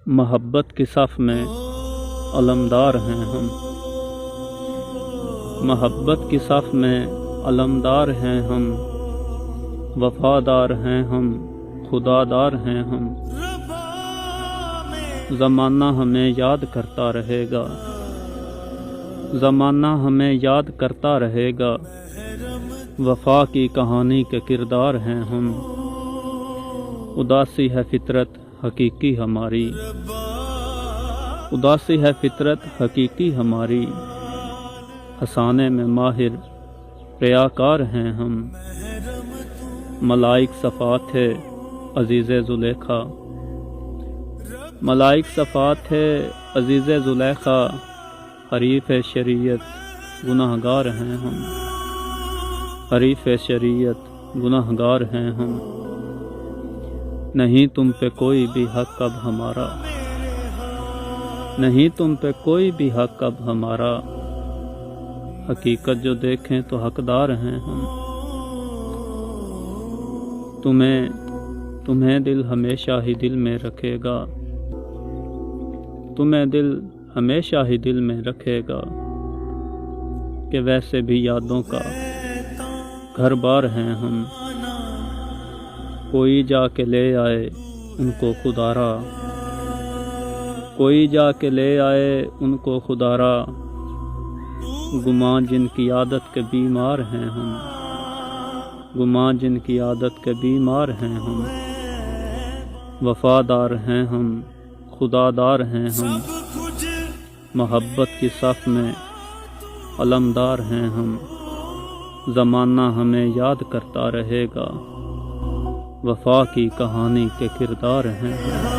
محبت کی صف میں علمدار ہیں ہم، محبت کی صف میں علمدار ہیں ہم، وفادار ہیں ہم، خدا دار ہیں ہم۔ زمانہ ہمیں یاد کرتا رہے گا، زمانہ ہمیں یاد کرتا رہے گا، وفا کی کہانی کے کردار ہیں ہم۔ اداسی ہے فطرت حقیقی ہماری، اداسی ہے فطرت حقیقی ہماری، ہنسانے میں ماہر ریاکار ہیں ہم۔ ملائک صفات ہے عزیز زلیخا، ملائک صفات ہے عزیز زلیخا، حریف شریعت گناہ گار ہیں ہم، حریف شریعت گناہ گار ہیں ہم۔ نہیں تم پہ کوئی بھی حق اب ہمارا، نہیں تم پہ کوئی بھی حق اب ہمارا، حقیقت جو دیکھیں تو حقدار ہیں ہم۔ تمہیں دل ہمیشہ ہی دل میں رکھے گا، تمہیں دل ہمیشہ ہی دل میں رکھے گا، کہ ویسے بھی یادوں کا گھر بار ہیں ہم۔ کوئی جا کے لے آئے ان کو خدارا، کوئی جا کے لے آئے ان کو خدارا، گمان جن کی عادت کے بیمار ہیں ہم، گمان جن کی عادت کے بیمار ہیں ہم۔ وفادار ہیں ہم، خدا دار ہیں ہم، محبت کی صف میں علمدار ہیں ہم۔ زمانہ ہمیں یاد کرتا رہے گا، وفا کی کہانی کے کردار ہیں ہم۔